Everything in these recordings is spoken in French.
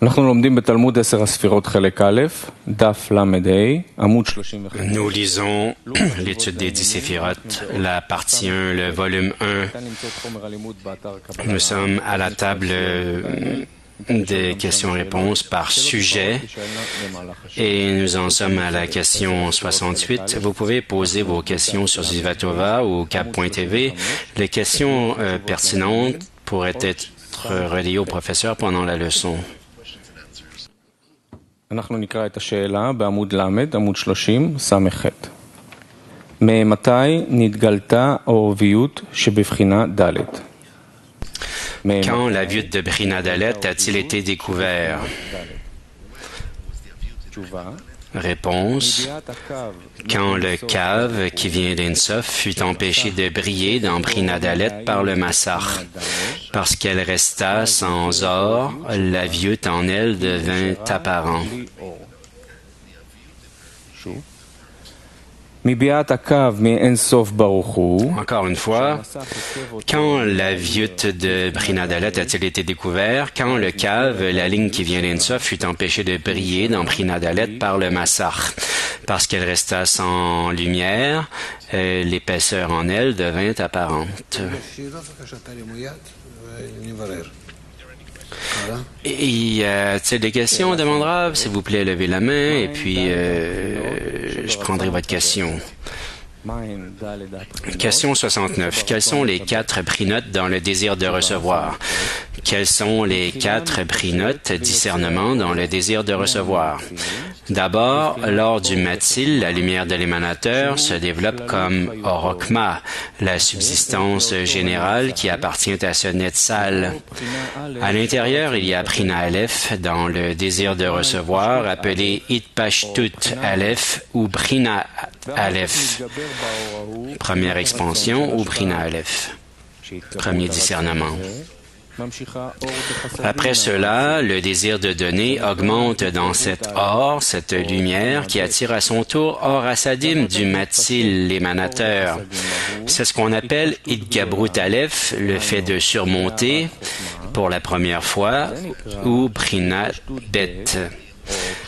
אנחנו לומדים בתלמוד 10 הספירות חלק א', דף ל"ה, עמוד 35. Nous lisons l'étude des 10 séphirotes, la partie 1, le volume 1. Nous sommes à la table des questions-réponses par sujet et nous en sommes à la question 68. Vous pouvez poser vos questions sur Zivatova ou cap.tv. Les questions pertinentes pourraient être relayées au professeur pendant la leçon. אנחנו נקרא את השאלה בעמוד ל', עמוד 30, ס"ח. ממתי נתגלתה העורביות שבבחינה ד'? Quand la Vyut de Brina Dalet a-t-il été découvert? Réponse. Quand le cave qui vient d'Insof fut empêché de briller dans Brina Dalet par le Massach. Parce qu'elle resta sans or, la Vyut en elle devint apparent. Encore une fois, quand la Vyut de Brina Dalet a-t-il été découvert? Quand le cave, la ligne qui vient d'Insof, fut empêchée de briller dans Brina Dalet par le Massach. Parce qu'elle resta sans lumière, l'épaisseur en elle devint apparente. Et y a-t-il des questions? On demandera, s'il vous plaît, levez la main et puis je prendrai votre question. Question 69. Quelles sont les 4 prinotes dans le désir de recevoir? Quels sont les 4 prinotes discernement dans le désir de recevoir? D'abord, lors du matil, la lumière de l'émanateur se développe comme orokma, la subsistance générale qui appartient à ce netzal. À l'intérieur, il y a prina aleph dans le désir de recevoir, appelé itpashtut aleph ou prina aleph. Première expansion ou prina aleph. Premier discernement. Après cela, le désir de donner augmente dans cet or, cette lumière qui attire à son tour or asadim du matil, l'émanateur. C'est ce qu'on appelle Idgabrut Aleph, le fait de surmonter pour la première fois, ou Prina Bet,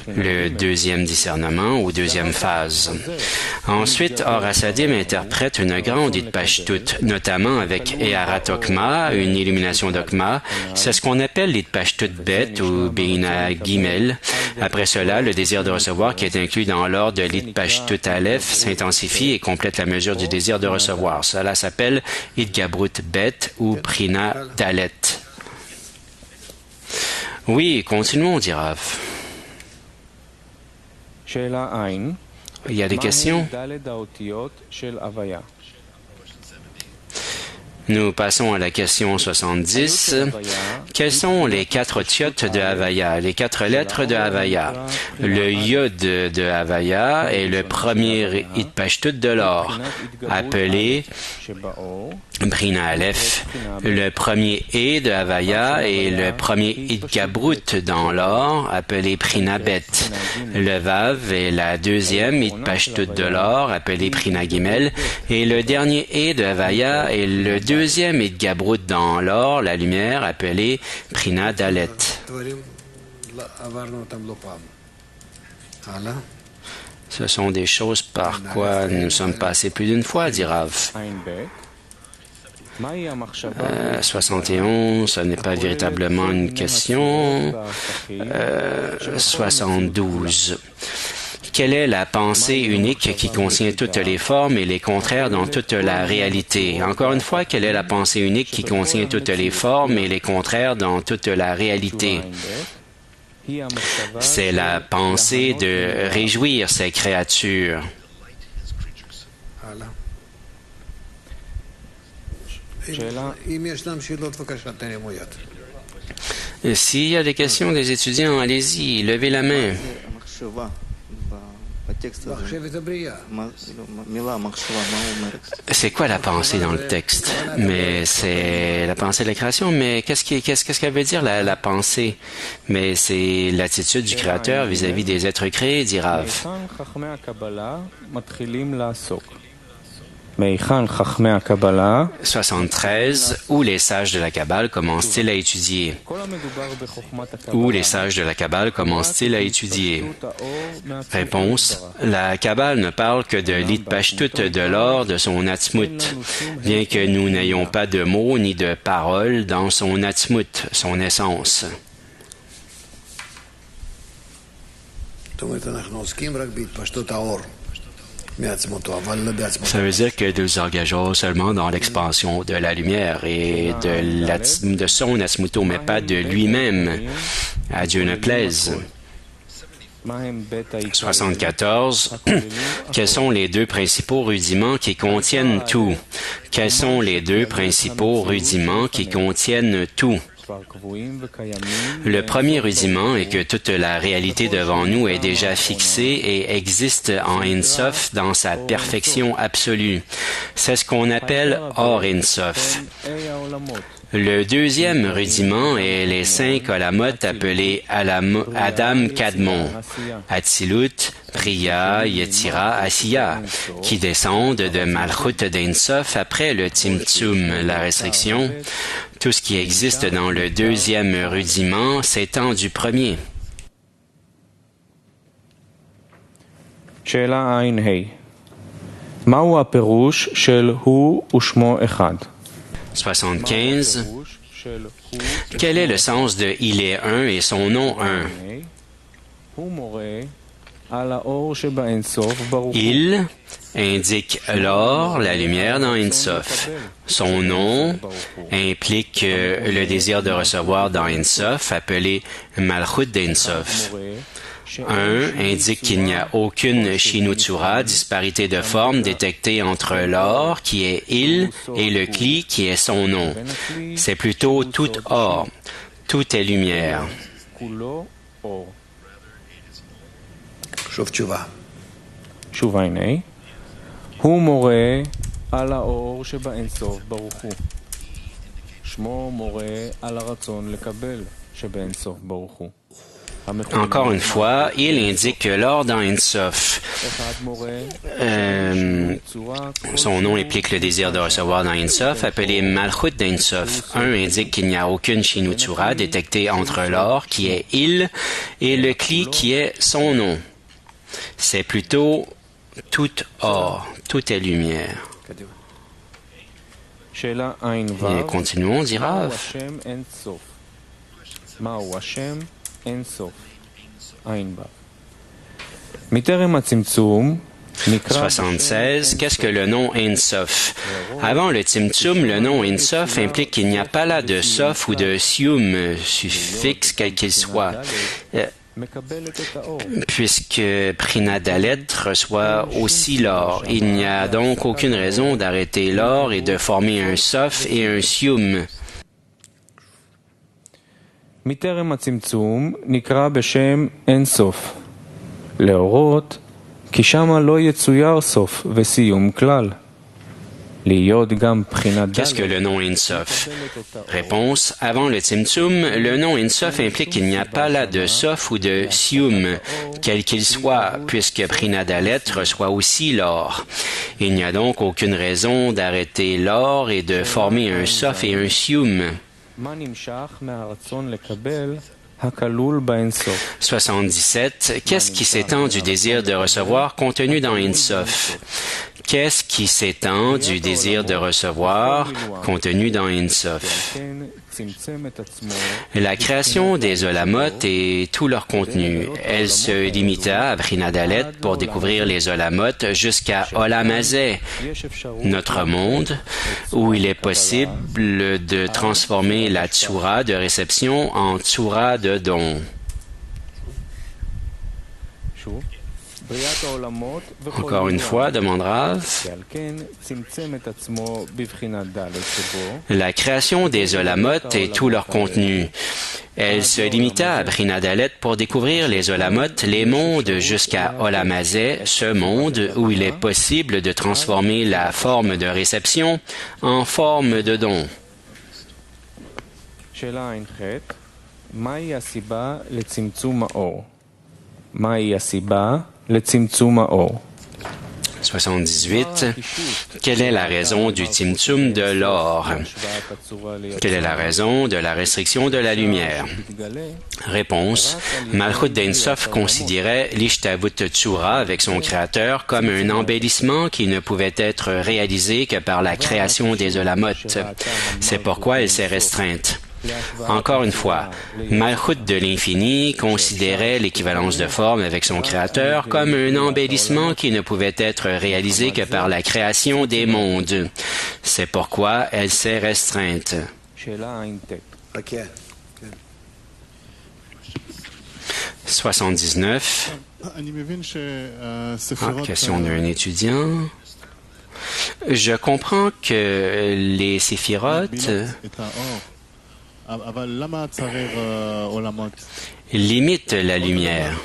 le deuxième discernement ou deuxième phase. Ensuite, Or Asadim interprète une grande Itpashtut, notamment avec Eharat Okma, une illumination d'Okma. C'est ce qu'on appelle l'Itpashtut Bet ou Beina Gimel. Après cela, le désir de recevoir qui est inclus dans l'ordre de l'Itpashtut Aleph s'intensifie et complète la mesure du désir de recevoir. Cela s'appelle Itgabrut Bet ou Prina Dalet. Oui, continuons, dit Rav. Il y a des questions? Nous passons à la question 70. Quelles sont les 4 otiotes de Havaya, les 4 lettres de Havaya? Le Yod de Havaya est le premier Itpashtut de l'or, appelé Brina Aleph. Le premier E de Havaya est le premier Itgabrut dans l'or, appelé Prina Bet. Le Vav est la deuxième Itpashtut de l'or, appelé Prina Gimel. Et le dernier E de Havaya est le deuxième Itgabrut dans l'or, la lumière, appelée Prina Dalet. Ce sont des choses par quoi nous sommes passés plus d'une fois, dit Rav. 71, ce n'est pas véritablement une question. 72. Quelle est la pensée unique qui contient toutes les formes et les contraires dans toute la réalité? Encore une fois, quelle est la pensée unique qui contient toutes les formes et les contraires dans toute la réalité? C'est la pensée de réjouir ces créatures. S'il y a des questions des étudiants, allez-y, levez la main. C'est quoi la pensée dans le texte? Mais c'est la pensée de la création, mais qu'est-ce qu'elle veut dire la pensée? Mais c'est l'attitude du Créateur vis-à-vis des êtres créés, dit Rav. 73. Où les sages de la Kabbale commencent-ils à étudier? Où les sages de la Kabbale commencent-ils à étudier? Réponse. La Kabbale ne parle que de l'Itpashtut de l'or de son Atzmut, bien que nous n'ayons pas de mots ni de paroles dans son Atzmut, son essence. Ça veut dire que nous engageons seulement dans l'expansion de la lumière et de son Atzmuto, mais pas de lui-même. À Dieu ne plaise. 74. Quels sont les deux principaux rudiments qui contiennent tout? Quels sont les deux principaux rudiments qui contiennent tout? Le premier rudiment est que toute la réalité devant nous est déjà fixée et existe en Ein Sof dans sa perfection absolue. C'est ce qu'on appelle Or Ein Sof. Le deuxième rudiment est les 5 olamot appelés Adam Kadmon, Atzilut, Priya, Yetzira, Asiya, qui descendent de Malchut d'Ein Sof après le Tzimtzum, la restriction. Tout ce qui existe dans le deuxième rudiment s'étend du premier. שאלה ע"ה מהו הפירוש של הוא ושמו אחד? 75. Quel est le sens de il est un et son nom un? Il indique l'or, la lumière dans Ein Sof. Son nom implique le désir de recevoir dans Ein Sof, appelé Malchut d'Ein Sof. Un indique qu'il n'y a aucune Shinutsura, disparité de forme détectée entre l'or, qui est il, et le Kli, qui est son nom. C'est plutôt tout or. Tout est lumière. תשובה הנה, הוא מורה על האור שבאין סוף ברוך הוא. שמו מורה על הרצון לקבל שבאין סוף ברוך הוא. Encore une fois, il indique que l'or dans Ein Sof, son nom implique le désir de recevoir dans Ein Sof, appelé Malchut d'Ein Sof. Un indique qu'il n'y a aucune Shinutsura détectée entre l'or, qui est il, et le Kli, qui est son nom. C'est plutôt tout or, tout est lumière. Et continuons, dit Rav. 76. Qu'est-ce que le nom Ein Sof? Avant le Tzimtzum, le nom Ein Sof implique qu'il n'y a pas là de Sof ou de Sium, suffixe quel qu'il soit. Puisque Prinadalet reçoit aussi l'or. Il n'y a donc aucune raison d'arrêter l'or et de former un Sof et un Sium. מטרם הצמצום נקרא בשם אין סוף, להורות כי שמה לא יצויר סוף וסיום כלל. Qu'est-ce que le nom Ein Sof? Réponse. Avant le Tzimtzum, le nom Ein Sof implique qu'il n'y a pas là de Sof ou de Sium, quel qu'il soit, puisque Prinadalet reçoit aussi l'or. Il n'y a donc aucune raison d'arrêter l'or et de former un Sof et un Sium. 77. Qu'est-ce qui s'étend du désir de recevoir contenu dans Ein Sof? Qu'est-ce qui s'étend du désir de recevoir contenu dans Ein Sof? La création des olamot et tout leur contenu. Elle se limita à Prinadalet pour découvrir les olamot jusqu'à Olam Hazeh, notre monde, où il est possible de transformer la tsura de réception en tsura de don. Encore une fois, demande Rav. La création des olamot et tout leur contenu. Elle se limita à Prinadalet pour découvrir les olamot, les mondes jusqu'à Olam Hazeh, ce monde où il est possible de transformer la forme de réception en forme de don. 78. Quelle est la raison du Tzimtzum de l'or? Quelle est la raison de la restriction de la lumière? Réponse. Malchut d'Ein Sof considérait l'Ishtavut Tzura avec son créateur comme un embellissement qui ne pouvait être réalisé que par la création des Olamot. C'est pourquoi elle s'est restreinte. Encore une fois, Malchut de l'infini considérait l'équivalence de forme avec son créateur comme un embellissement qui ne pouvait être réalisé que par la création des mondes. C'est pourquoi elle s'est restreinte. 79. Question d'un étudiant. Je comprends que les séphirotes limitent la lumière.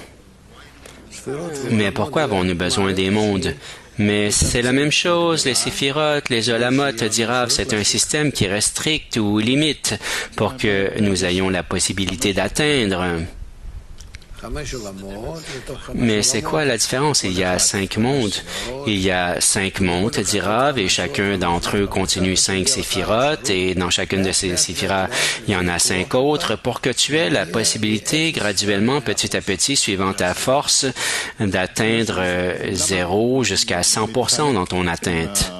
Mais pourquoi avons-nous besoin des mondes? Mais c'est la même chose, les séphirotes, les olamot, dirav, c'est un système qui est strict ou limite pour que nous ayons la possibilité d'atteindre. Mais c'est quoi la différence? Il y a 5 mondes. Il y a 5 mondes, dirav, et chacun d'entre eux continue 5 séphirotes, et dans chacune de ces séphirotes, il y en a 5 autres, pour que tu aies la possibilité, graduellement, petit à petit, suivant ta force, d'atteindre 0 jusqu'à 100% dans ton atteinte.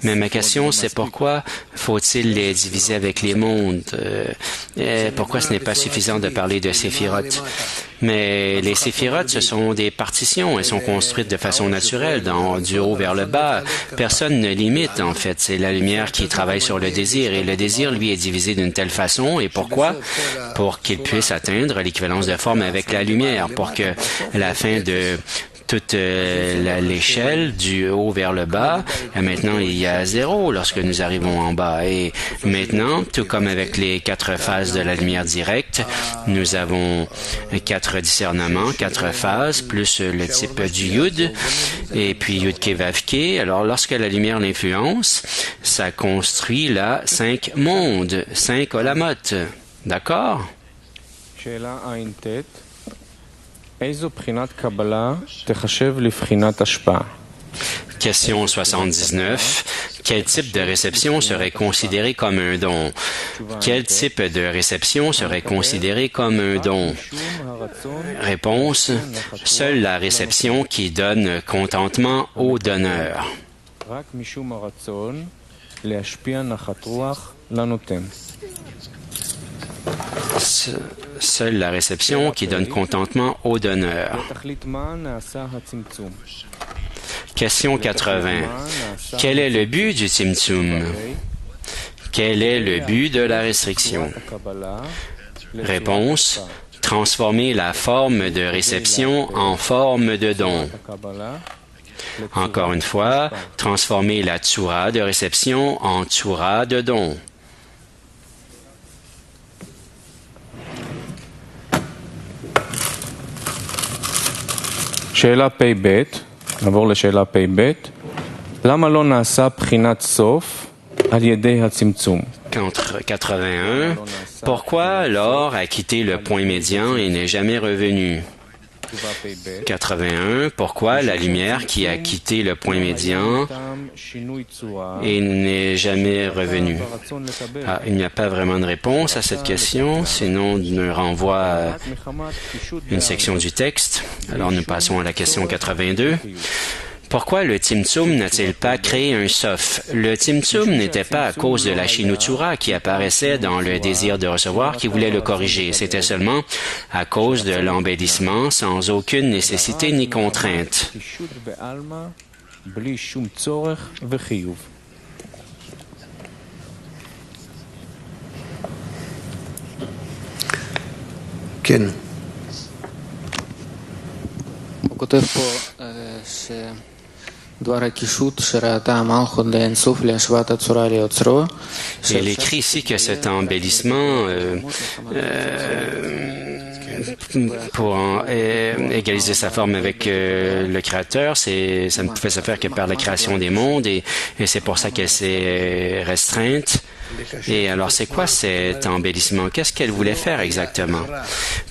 Mais ma question, c'est pourquoi faut-il les diviser avec les mondes? Pourquoi ce n'est pas suffisant de parler de séphirotes? Mais les séphirotes, ce sont des partitions. Elles sont construites de façon naturelle, du haut vers le bas. Personne ne limite, en fait. C'est la lumière qui travaille sur le désir. Et le désir, lui, est divisé d'une telle façon. Et pourquoi? Pour qu'il puisse atteindre l'équivalence de forme avec la lumière. Pour que la fin de toute l'échelle du haut vers le bas. Et maintenant, il y a 0 lorsque nous arrivons en bas. Et maintenant, tout comme avec les 4 phases de la lumière directe, nous avons 4 discernements, 4 phases, plus le type du Yud, et puis Yud Ke Vav Ke. Alors, lorsque la lumière l'influence, ça construit là 5 mondes, 5 olamot. D'accord? Question 79. Quel type de réception serait considéré comme un don? Quel type de réception serait considéré comme un don? Réponse. Seule la réception qui donne contentement au donneur. Seule la réception qui donne contentement au donneur. Question 80. Quel est le but du Tzimtzum? Quel est le but de la restriction? Réponse. Transformer la forme de réception en forme de don. Encore une fois, transformer la tsura de réception en tsura de don. שאלה פ"ב, נעבור לשאלה פ"ב. למה לא נעשה בחינת סוף על ידי הצמצום? 81. Pourquoi l'or a quitté le point médian et n'est jamais revenu? 81. Pourquoi la lumière qui a quitté le point médian et n'est jamais revenue? Il n'y a pas vraiment de réponse à cette question, sinon on renvoie à une section du texte. Alors nous passons à la question 82. Pourquoi le Tzimtzum n'a-t-il pas créé un sof? Le Tzimtzum n'était pas à cause de la Shinutsura qui apparaissait dans le désir de recevoir qui voulait le corriger. C'était seulement à cause de l'embellissement sans aucune nécessité ni contrainte. Ken. Il écrit ici que cet embellissement pour égaliser sa forme avec le Créateur, ça ne pouvait se faire que par la création des mondes et c'est pour ça qu'elle s'est restreinte. Et alors, c'est quoi cet embellissement? Qu'est-ce qu'elle voulait faire exactement?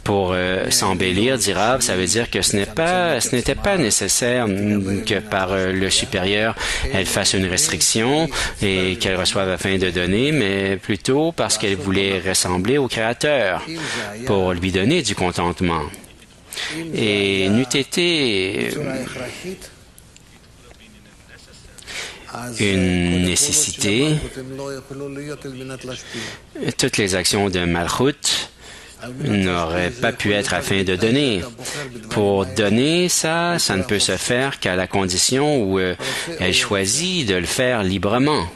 Pour s'embellir, dit Rav, ça veut dire que ce n'était pas nécessaire que par le supérieur, elle fasse une restriction et qu'elle reçoive afin de donner, mais plutôt parce qu'elle voulait ressembler au Créateur pour lui donner du contentement. Et n'eût été une nécessité, toutes les actions de Malchut n'auraient pas pu être afin de donner. Pour donner, ça ne peut se faire qu'à la condition où elle choisit de le faire librement.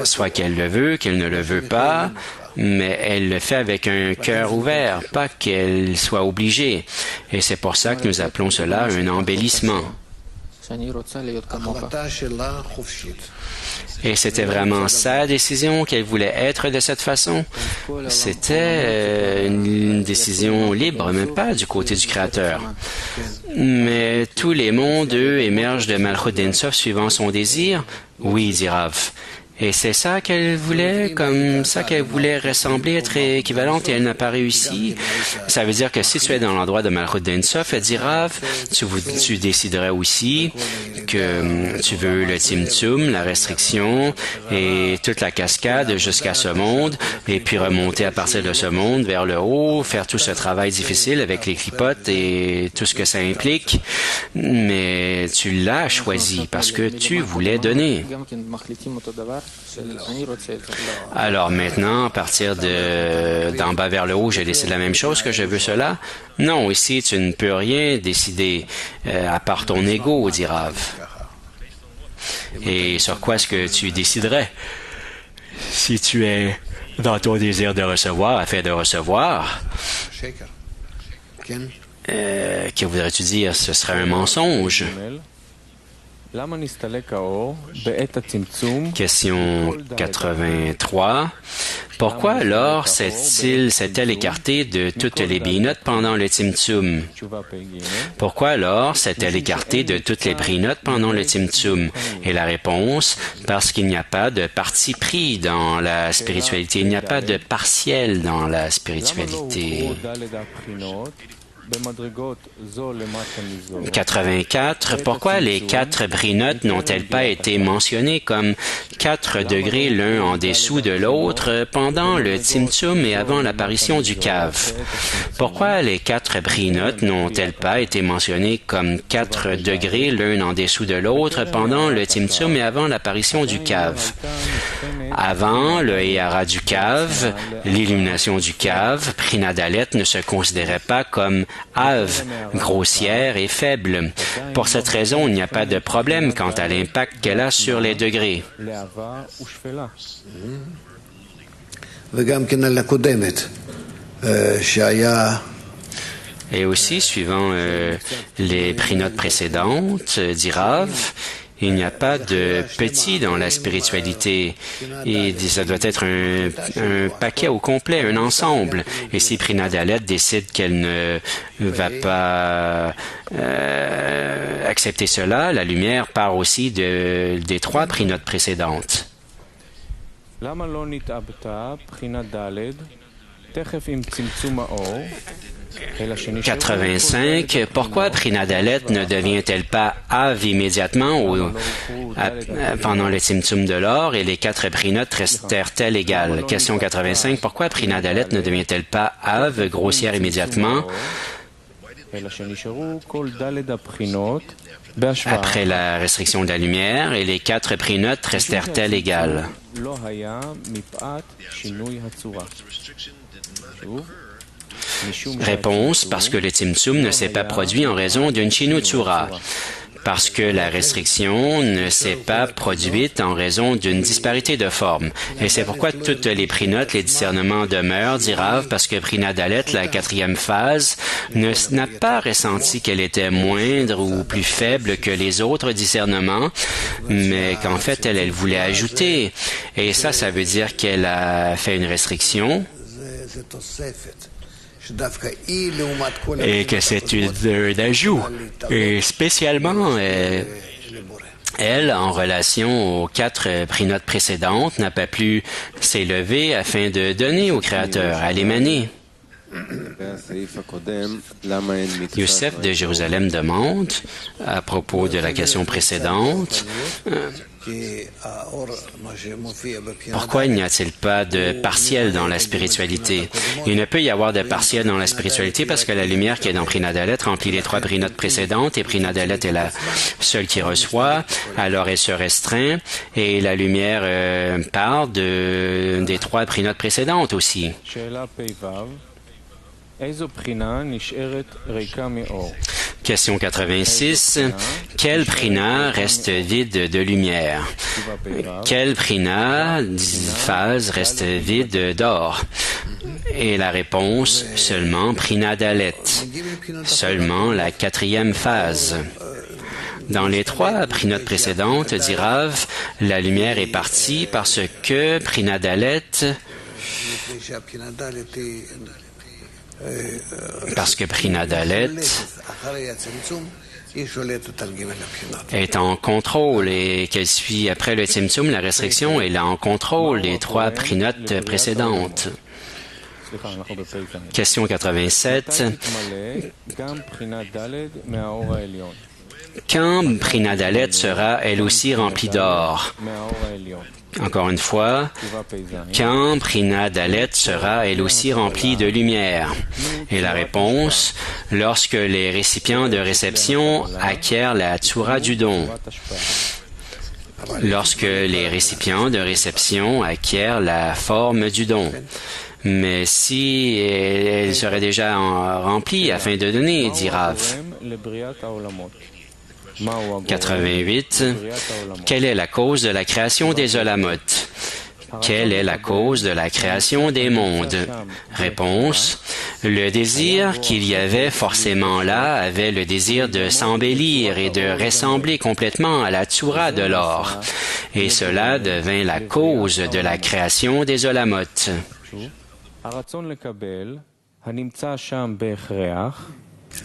Soit qu'elle le veut, qu'elle ne le veut pas, mais elle le fait avec un cœur ouvert, pas qu'elle soit obligée. Et c'est pour ça que nous appelons cela un embellissement. Et c'était vraiment sa décision qu'elle voulait être de cette façon. C'était une décision libre, même pas du côté du Créateur. Mais tous les mondes, eux, émergent de Malchut d'Ensof suivant son désir. Oui, dit Rav. Et c'est ça qu'elle voulait, comme ça qu'elle voulait ressembler, être équivalente, et elle n'a pas réussi. Ça veut dire que si tu es dans l'endroit de Malchut d'Ensof, elle dit Rav, tu déciderais aussi que tu veux le Tzimtzum, la restriction, et toute la cascade jusqu'à ce monde, et puis remonter à partir de ce monde vers le haut, faire tout ce travail difficile avec les clipotes et tout ce que ça implique. Mais tu l'as choisi parce que tu voulais donner. Alors maintenant, à partir d'en bas vers le haut, je décide la même chose, que je veux cela? Non, ici, tu ne peux rien décider à part ton ego, dit Rav. Et sur quoi est-ce que tu déciderais? Si tu es dans ton désir de recevoir, afin de recevoir, que voudrais-tu dire? Ce serait un mensonge. Question 83. Pourquoi alors s'est-elle écartée de toutes les brinotes pendant le Tzimtzum? Pourquoi alors s'est-elle écartée de toutes les brinotes pendant le Tzimtzum? Et la réponse, parce qu'il n'y a pas de parti pris dans la spiritualité, il n'y a pas de partiel dans la spiritualité. 84. Pourquoi les 4 brinotes n'ont-elles pas été mentionnées comme 4 degrés l'un en dessous de l'autre pendant le Tzimtzum et avant l'apparition du cave? Pourquoi les 4 brinotes n'ont-elles pas été mentionnées comme 4 degrés l'un en dessous de l'autre pendant le Tzimtzum et avant l'apparition du cave? Avant le Héhara du cave, l'illumination du cave, Prinadalet ne se considérait pas comme Ave, grossière et faible. Pour cette raison, il n'y a pas de problème quant à l'impact qu'elle a sur les degrés. Et aussi, suivant les prinotes précédentes, dit Rav, il n'y a pas de petit dans la spiritualité. Et ça doit être un paquet au complet, un ensemble. Et si Prinadalet décide qu'elle ne va pas accepter cela, la lumière part aussi des 3 prinotes précédentes. 85. Pourquoi Prinadalet ne devient-elle pas Ave immédiatement pendant le Tzimtzum de l'or et les 4 prinotes restèrent-elles égales? Question 85. Pourquoi Prinadalet ne devient-elle pas Ave grossière immédiatement après la restriction de la lumière et les 4 prinotes restèrent-elles égales? Réponse, parce que le Tzimtzum ne s'est pas produit en raison d'une Shinu Tzura. Parce que la restriction ne s'est pas produite en raison d'une disparité de forme. Et c'est pourquoi toutes les prinotes, les discernements demeurent, dit Rav, parce que Prinadalet, la 4e phase, n'a pas ressenti qu'elle était moindre ou plus faible que les autres discernements, mais qu'en fait, elle voulait ajouter. Et ça veut dire qu'elle a fait une restriction. Et que c'est un ajout, et spécialement elle, en relation aux 4 prinotes précédentes, n'a pas pu s'élever afin de donner au Créateur, à l'émaner. Youssef de Jérusalem demande, à propos de la question précédente, pourquoi n'y a-t-il pas de partiel dans la spiritualité? Il ne peut y avoir de partiel dans la spiritualité parce que la lumière qui est dans Prinadalet remplit les 3 prinotes précédentes et Prinadalet est la seule qui reçoit, alors elle se restreint et la lumière part des 3 prinotes précédentes aussi. Question 86. Quel prina reste vide de lumière? Quel prina, phase, reste vide d'or? Et la réponse, seulement prina dalet. Seulement la 4e phase. Dans les 3 prinotes précédentes, dit Rav, la lumière est partie parce que prina dalet est en contrôle et qu'elle suit après le Tzimtzum, la restriction, elle est en contrôle des 3 prinotes précédentes. Question 87. Quand Prinadalet sera elle aussi remplie d'or? Encore une fois, quand Prinadalet sera elle aussi remplie de lumière? Et la réponse, lorsque les récipients de réception acquièrent la Tsura du don. Lorsque les récipients de réception acquièrent la forme du don. Mais si elle serait déjà remplie afin de donner, dit Rav. 88. Quelle est la cause de la création des Olamot? Quelle est la cause de la création des mondes? Réponse. Le désir qu'il y avait forcément là avait le désir de s'embellir et de ressembler complètement à la Tsura de l'or. Et cela devint la cause de la création des Olamot.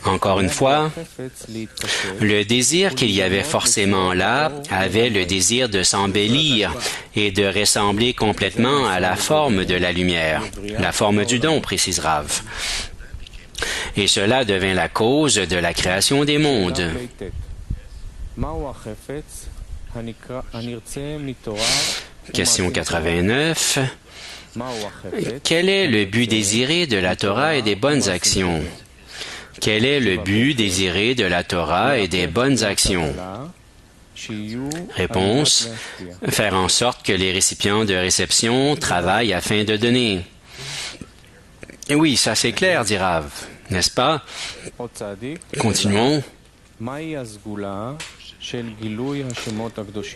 Encore une fois, le désir qu'il y avait forcément là avait le désir de s'embellir et de ressembler complètement à la forme de la lumière, la forme du don, précise Rav. Et cela devint la cause de la création des mondes. Question 89. Quel est le but désiré de la Torah et des bonnes actions? Quel est le but désiré de la Torah et des bonnes actions? Réponse. Faire en sorte que les récipients de réception travaillent afin de donner. Et oui, ça c'est clair, dit Rav, n'est-ce pas? Continuons.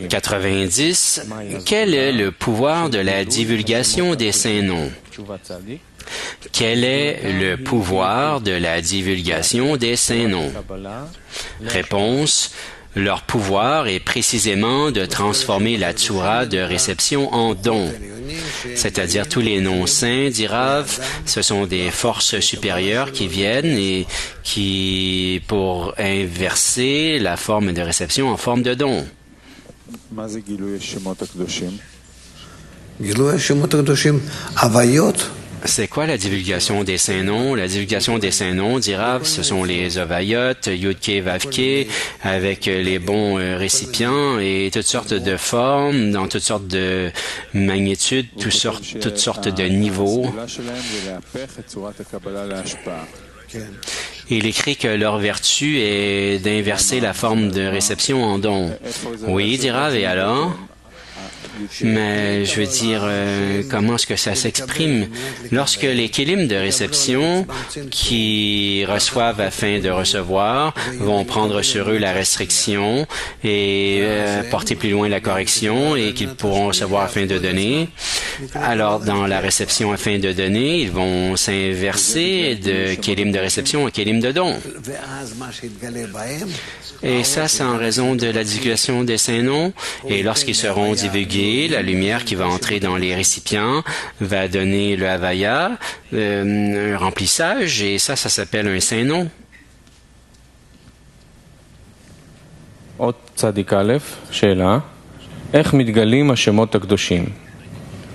90. Quel est le pouvoir de la divulgation des saints noms? Quel est le pouvoir de la divulgation des saints noms? Réponse. Leur pouvoir est précisément de transformer la Tsura de réception en don. C'est-à-dire tous les noms saints, dit Rav, ce sont des forces supérieures qui viennent et qui, pour inverser la forme de réception en forme de don. C'est quoi la divulgation des saints noms? La divulgation des saints noms, dit Rav, ce sont les Ovayot, Yudke, Vavke, avec les bons récipients et toutes sortes de formes, dans toutes sortes de magnitudes, toutes sortes de niveaux. Il écrit que leur vertu est d'inverser la forme de réception en don. Oui, dit Rav, et alors? Mais je veux dire, comment est-ce que ça s'exprime? Lorsque les kélim de réception qui reçoivent afin de recevoir vont prendre sur eux la restriction et porter plus loin la correction et qu'ils pourront recevoir afin de donner, alors dans la réception afin de donner, ils vont s'inverser de kélim de réception à kélim de don. Et ça, c'est en raison de la divulgation des saints noms. Et lorsqu'ils seront divulgués, la lumière qui va entrer dans les récipients va donner le havaya, un remplissage, et ça s'appelle un saint nom. אות צדיק א', שאלה, איך מתגלים השמות הקדושים?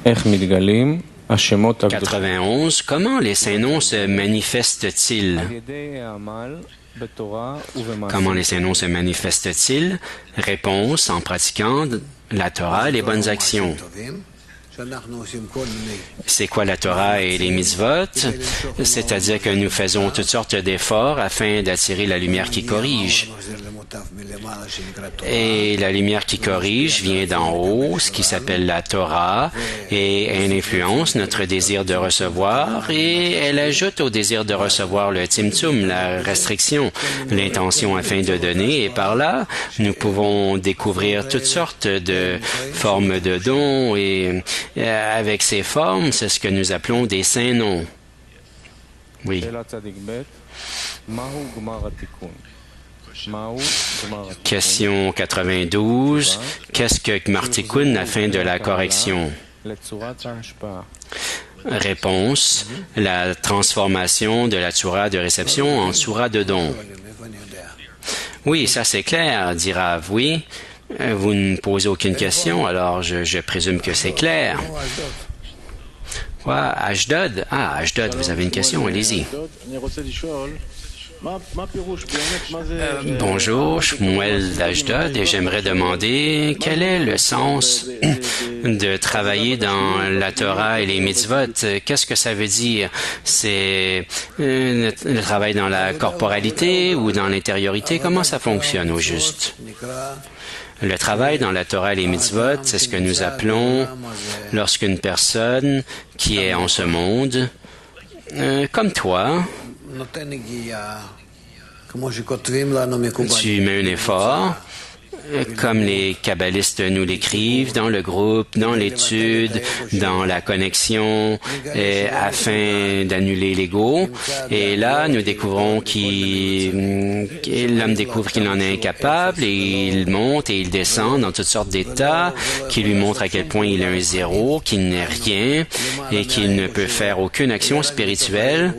איך מתגלים השמות הקדושים? 91. Comment les saints noms se manifestent-ils? על ידי העמל בתורה ובמעשים. Comment les saints noms se manifestent-ils? Réponse, en pratiquant la Torah et les bonnes actions. C'est quoi la Torah et les mitzvot? C'est-à-dire que nous faisons toutes sortes d'efforts afin d'attirer la lumière qui corrige. Et la lumière qui corrige vient d'en haut, ce qui s'appelle la Torah, et elle influence notre désir de recevoir, et elle ajoute au désir de recevoir le tzimtzum, la restriction, l'intention afin de donner, et par là, nous pouvons découvrir toutes sortes de formes de dons, et avec ces formes, c'est ce que nous appelons des saints noms. Oui. Question 92. Qu'est-ce que Gmar Tikkun à fin de la correction? Réponse. La transformation de la tsura de réception en tsura de don. Oui, ça c'est clair, dit Rav. Oui. Vous ne posez aucune question, alors je présume que c'est clair. Ouais, Ashdod. Ah, Ashdod, vous avez une question, allez-y. Bonjour, Shmuel d'Ashdod, et j'aimerais demander quel est le sens de travailler dans la Torah et les mitzvot. Qu'est-ce que ça veut dire? C'est le travail dans la corporalité ou dans l'intériorité? Comment ça fonctionne au juste? Le travail dans la Torah et les mitzvot, c'est ce que nous appelons lorsqu'une personne qui est en ce monde, comme toi, tu mets un effort, comme les kabbalistes nous l'écrivent, dans le groupe, dans l'étude, dans la connexion, afin d'annuler l'ego. Et là, nous découvrons l'homme découvre qu'il en est incapable et il monte et il descend dans toutes sortes d'états qui lui montrent à quel point il est un zéro, qu'il n'est rien et qu'il ne peut faire aucune action spirituelle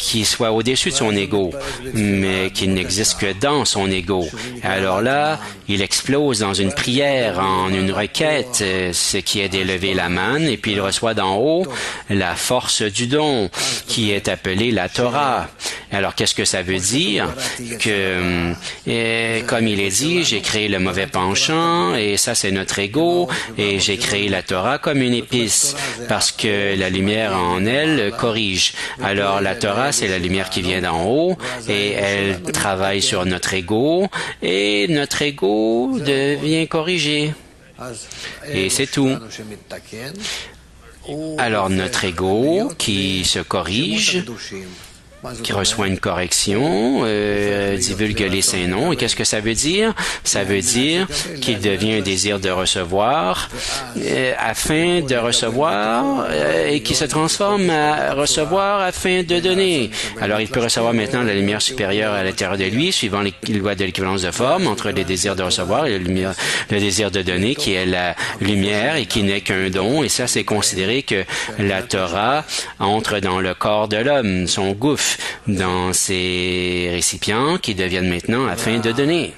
qui soit au-dessus de son ego, mais qu'il n'existe que dans son ego. Alors là, il explose dans une prière, en une requête, ce qui est d'élever la manne, et puis il reçoit d'en haut la force du don, qui est appelée la Torah. Alors, qu'est-ce que ça veut dire? Que, comme il est dit, j'ai créé le mauvais penchant, et ça c'est notre ego, et j'ai créé la Torah comme une épice, parce que la lumière en elle corrige. Alors, la Torah, c'est la lumière qui vient d'en haut, et elle travaille sur notre ego, et notre ego devient corrigé. Et c'est tout. Alors notre ego qui se corrige, qui reçoit une correction, divulgue les saints noms. Et qu'est-ce que ça veut dire? Ça veut dire qu'il devient un désir de recevoir, afin de recevoir, et qui se transforme à recevoir afin de donner. Alors il peut recevoir maintenant la lumière supérieure à l'intérieur de lui, suivant les lois de l'équivalence de forme, entre les désirs de recevoir et le désir de donner, qui est la lumière et qui n'est qu'un don. Et ça, c'est considéré que la Torah entre dans le corps de l'homme, son gouffre, dans ces récipients qui deviennent maintenant afin de donner.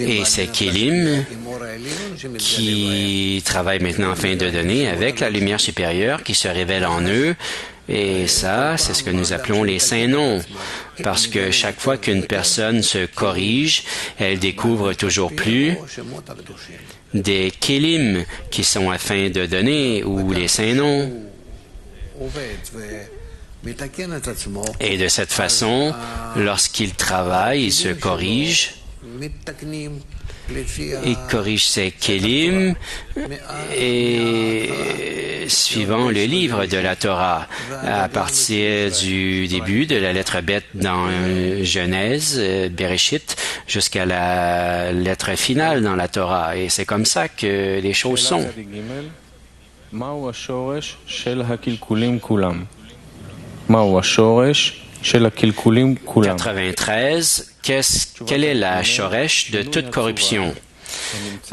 Et ces kélim qui travaillent maintenant afin de donner avec la lumière supérieure qui se révèle en eux. Et ça, c'est ce que nous appelons les saints noms. Parce que chaque fois qu'une personne se corrige, elle découvre toujours plus des kélim qui sont afin de donner ou les saints noms. Et de cette façon, lorsqu'il travaille, il se corrige. Il corrige ses kélim et suivant le livre de la Torah, à partir du début de la lettre bête dans Genèse, Bereshit, jusqu'à la lettre finale dans la Torah. Et c'est comme ça que les choses sont. 93. Quelle est la shoresh de toute corruption?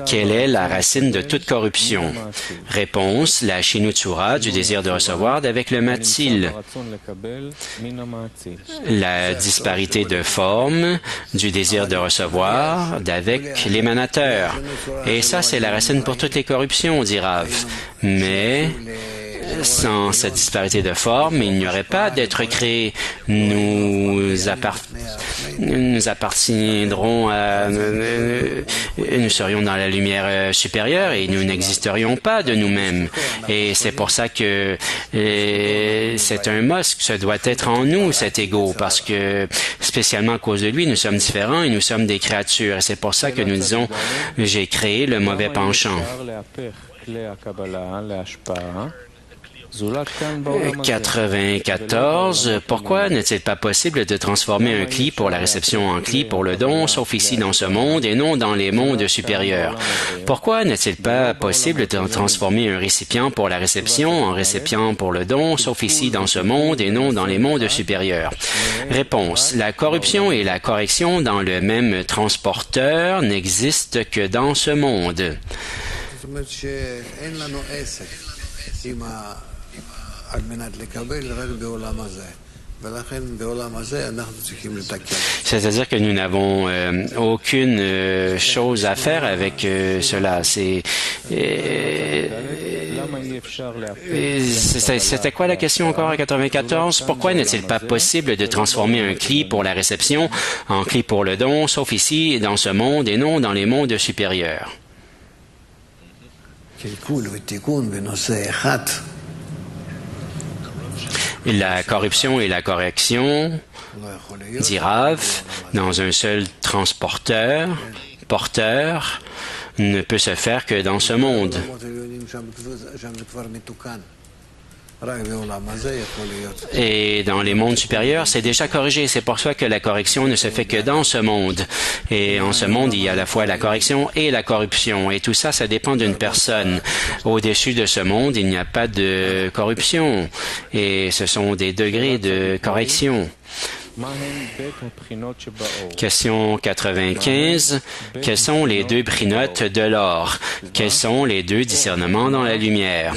Quelle est la racine de toute corruption? Réponse, la Shinutsura du désir de recevoir avec le Matzil. La disparité de forme du désir de recevoir avec l'émanateur. Et ça, c'est la racine pour toutes les corruptions, dit Rav. Mais sans cette disparité de forme, il n'y aurait pas d'être créé. Nous appartiendrons à... nous serions dans la lumière supérieure et nous n'existerions pas de nous-mêmes. Et c'est pour ça que c'est un must, ce doit être en nous, cet ego, parce que spécialement à cause de lui, nous sommes différents et nous sommes des créatures. Et c'est pour ça que nous disons, j'ai créé le mauvais penchant. 94. Pourquoi n'est-il pas possible de transformer un cli pour la réception en cli pour le don, sauf ici dans ce monde et non dans les mondes supérieurs? Pourquoi n'est-il pas possible de transformer un récipient pour la réception en récipient pour le don, sauf ici dans ce monde et non dans les mondes supérieurs? Réponse. La corruption et la correction dans le même transporteur n'existent que dans ce monde. C'est-à-dire que nous n'avons aucune chose à faire avec cela. C'était quoi la question encore à 94? Pourquoi n'est-il pas possible de transformer un cli pour la réception en cli pour le don, sauf ici, dans ce monde, et non dans les mondes supérieurs? La corruption et la correction, dit Rav, dans un seul porteur, ne peut se faire que dans ce monde. Et dans les mondes supérieurs, c'est déjà corrigé. C'est pour ça que la correction ne se fait que dans ce monde. Et en ce monde, il y a à la fois la correction et la corruption. Et tout ça, ça dépend d'une personne. Au-dessus de ce monde, il n'y a pas de corruption. Et ce sont des degrés de correction. Question 95. Quels sont les deux prinotes de l'or? Quels sont les deux discernements dans la lumière?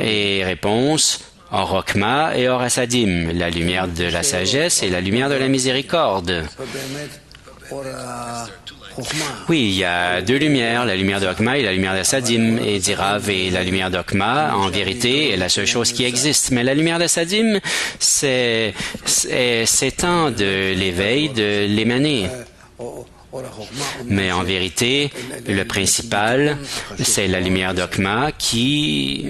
Et réponse, Or Okma et Or Asadim, la lumière de la sagesse et la lumière de la miséricorde. Oui, il y a deux lumières, la lumière d'Okma et la lumière d'Asadim. Et dit Rav, et la lumière d'Okma, en vérité, est la seule chose qui existe. Mais la lumière d'Asadim, c'est temps de l'éveil, de l'émaner. Mais en vérité, le principal, c'est la lumière d'Okma qui...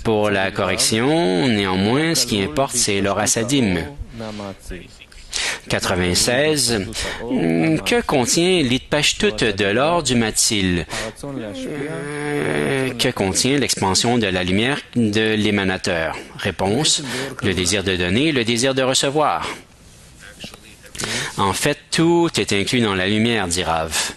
pour la correction, néanmoins, ce qui importe, c'est l'Or Asadim. 96. Que contient l'Itpashtut de l'or du Matzil? Que contient l'expansion de la lumière de l'émanateur? Réponse, le désir de donner, le désir de recevoir. En fait, tout est inclus dans la lumière, dit Rav.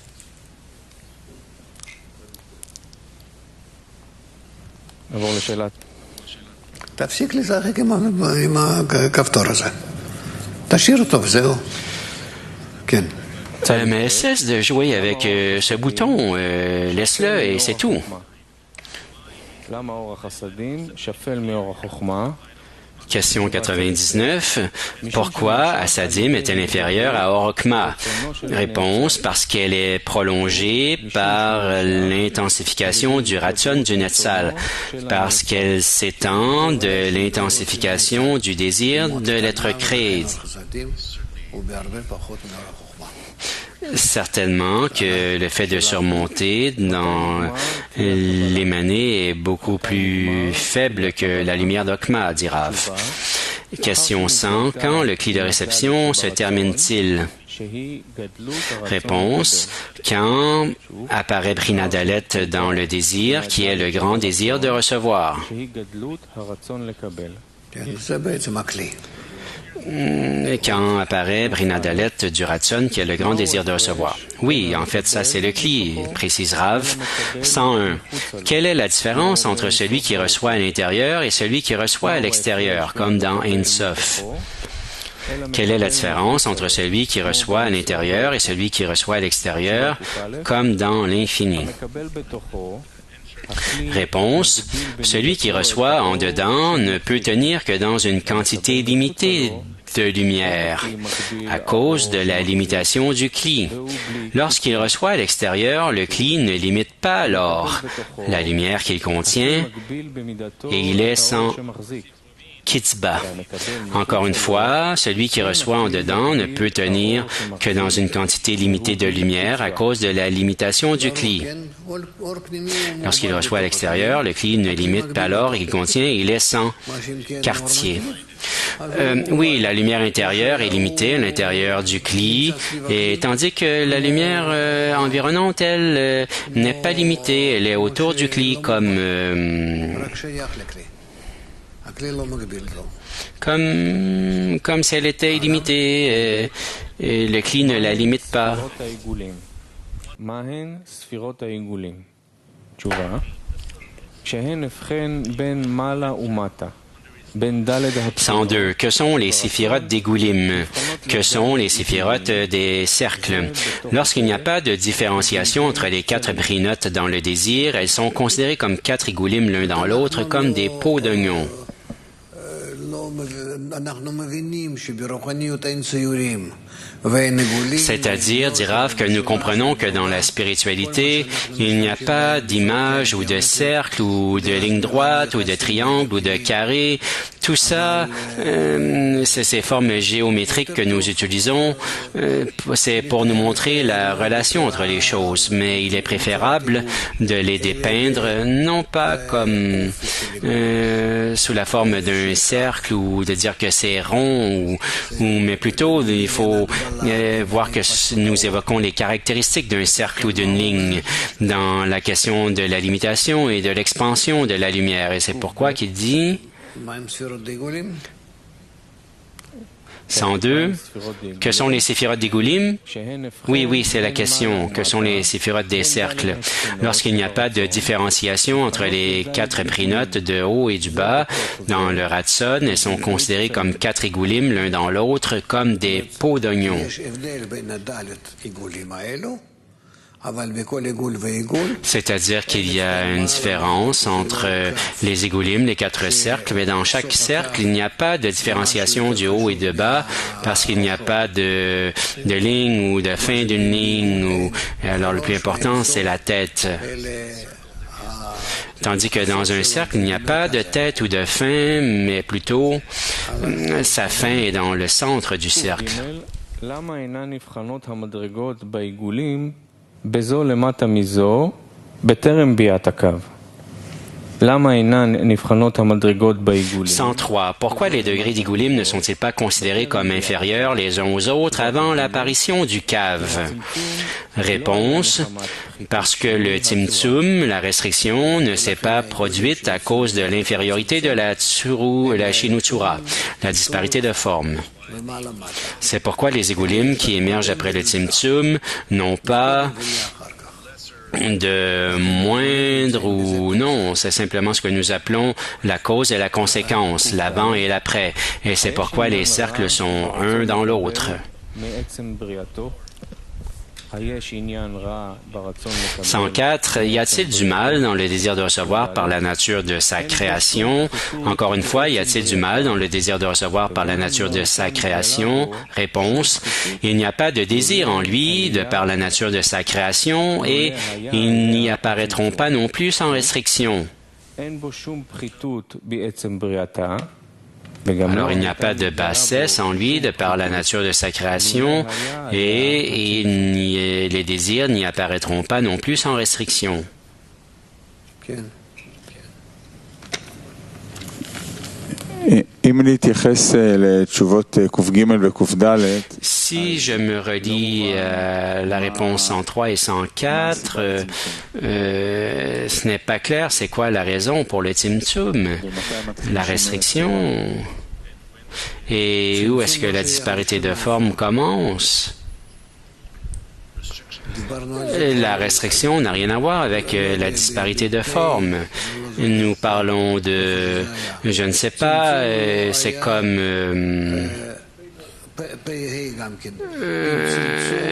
Mais cesse de jouer avec ce bouton, laisse-le et c'est tout. Question 99. Pourquoi Asadim est-elle inférieure à Or Okma? Réponse, parce qu'elle est prolongée par l'intensification du Ratson du Netzal, parce qu'elle s'étend de l'intensification du désir de l'être créé. Certainement que le fait de surmonter dans l'émané est beaucoup plus faible que la lumière d'Okma, dit Rav. Question 100. Quand le cli de réception se termine-t-il? Réponse. Quand apparaît Brinadalet dans le désir, qui est le grand désir de recevoir. Quand apparaît Brinadalet du Ratson, qui est le grand désir de recevoir. Oui, en fait, ça c'est le cli, précise Rav. 101. Quelle est la différence entre celui qui reçoit à l'intérieur et celui qui reçoit à l'extérieur, comme dans Ein Sof? Quelle est la différence entre celui qui reçoit à l'intérieur et celui qui reçoit à l'extérieur, comme dans l'infini? Réponse. Celui qui reçoit en dedans ne peut tenir que dans une quantité limitée de lumière, à cause de la limitation du cli. Lorsqu'il reçoit à l'extérieur, le cli ne limite pas alors la lumière qu'il contient et il est sans kitzba. Encore une fois, celui qui reçoit en dedans ne peut tenir que dans une quantité limitée de lumière à cause de la limitation du cli. Lorsqu'il reçoit à l'extérieur, le cli ne limite pas alors et il contient et il est sans quartier. Oui, la lumière intérieure est limitée à l'intérieur du cli, et tandis que la lumière environnante, elle, n'est pas limitée, elle est autour du cli comme si elle était illimitée, et le cli ne la limite pas. 102. Que sont les séphirotes des Goulim? Que sont les séphirotes des cercles? Lorsqu'il n'y a pas de différenciation entre les 4 brinotes dans le désir, elles sont considérées comme 4 Goulim l'un dans l'autre, comme des pots d'oignon. C'est-à-dire, dit Rav, que nous comprenons que dans la spiritualité, il n'y a pas d'image ou de cercle ou de ligne droite ou de triangle ou de carré. Tout ça, c'est ces formes géométriques que nous utilisons, c'est pour nous montrer la relation entre les choses, mais il est préférable de les dépeindre non pas comme sous la forme d'un cercle ou de dire que c'est rond, mais plutôt il faut voir que nous évoquons les caractéristiques d'un cercle ou d'une ligne dans la question de la limitation et de l'expansion de la lumière. Et c'est pourquoi qu'il dit 102. Que sont les séphirotes des Goulim? Oui, c'est la question. Que sont les séphirotes des cercles? Lorsqu'il n'y a pas de différenciation entre les 4 brinotes de haut et du bas, dans le Ratson, elles sont considérées comme 4 Goulim l'un dans l'autre, comme des pots d'oignon. C'est-à-dire qu'il y a une différence entre les égoulim, les 4 cercles, mais dans chaque cercle, il n'y a pas de différenciation du haut et du bas parce qu'il n'y a pas de ligne ou de fin d'une ligne. Alors, le plus important, c'est la tête. Tandis que dans un cercle, il n'y a pas de tête ou de fin, mais plutôt sa fin est dans le centre du cercle. בזו למטה מזו, בטרם ביאת הקו. למה אינן נבחנות המדרגות בעיגולים? 103. Pourquoi les degrés d'Igoulim ne sont-ils pas considérés comme inférieurs les uns aux autres avant l'apparition du cave? Réponse. Parce que le Tzimtzum, la restriction, ne s'est pas produite à cause de l'infériorité de la Shinutzura, la disparité de forme. C'est pourquoi les égoulim qui émergent après le Tzimtzum n'ont pas de moindre ou non, c'est simplement ce que nous appelons la cause et la conséquence, l'avant et l'après, et c'est pourquoi les cercles sont un dans l'autre. 104. Y a-t-il du mal dans le désir de recevoir par la nature de sa création? Encore une fois, y a-t-il du mal dans le désir de recevoir par la nature de sa création? Réponse. Il n'y a pas de désir en lui de par la nature de sa création et ils n'y apparaîtront pas non plus sans restriction. Alors, il n'y a pas de bassesse en lui de par la nature de sa création et les désirs n'y apparaîtront pas non plus sans restriction. Si je me relis la réponse 103 et 104, ce n'est pas clair c'est quoi la raison pour le Tzimtzum, la restriction, et où est-ce que la disparité de forme commence? La restriction n'a rien à voir avec la disparité de forme. Nous parlons de, je ne sais pas, c'est comme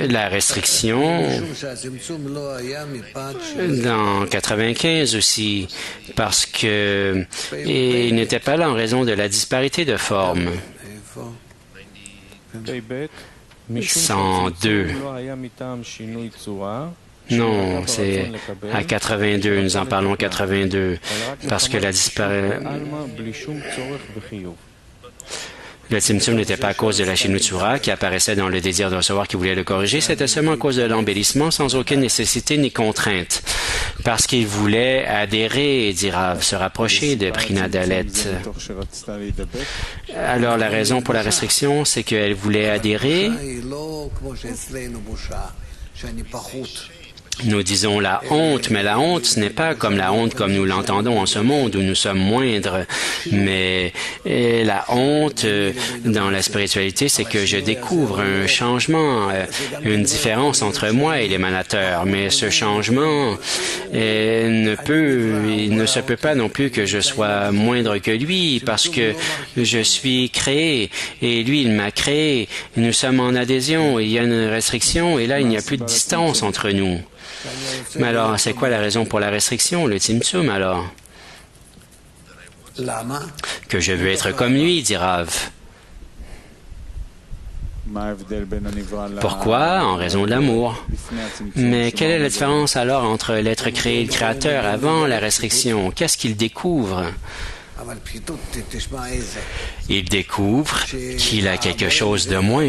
La restriction dans 95 aussi, parce que il n'était pas là en raison de la disparité de forme. 102. Non, c'est à 82, nous en parlons 82, parce que la disparition... Le Tzimtzum n'était pas à cause de la Shinotsura qui apparaissait dans le désir de recevoir qui voulait le corriger, c'était seulement à cause de l'embellissement sans aucune nécessité ni contrainte. Parce qu'il voulait adhérer, dit Rav, se rapprocher de Prina Dalet. Alors la raison pour la restriction, c'est qu'elle voulait adhérer. Nous disons la honte, mais la honte, ce n'est pas comme la honte comme nous l'entendons en ce monde où nous sommes moindres. Mais la honte dans la spiritualité, c'est que je découvre un changement, une différence entre moi et l'émanateur. Mais ce changement il ne se peut pas non plus que je sois moindre que lui parce que je suis créé et lui, il m'a créé. Nous sommes en adhésion, il y a une restriction et là, il n'y a plus de distance entre nous. Mais alors, c'est quoi la raison pour la restriction, le Tzimtzum, alors? Que je veux être comme lui, dit Rav. Pourquoi? En raison de l'amour. Mais quelle est la différence alors entre l'être créé et le créateur avant la restriction? Qu'est-ce qu'il découvre? Il découvre qu'il a quelque chose de moins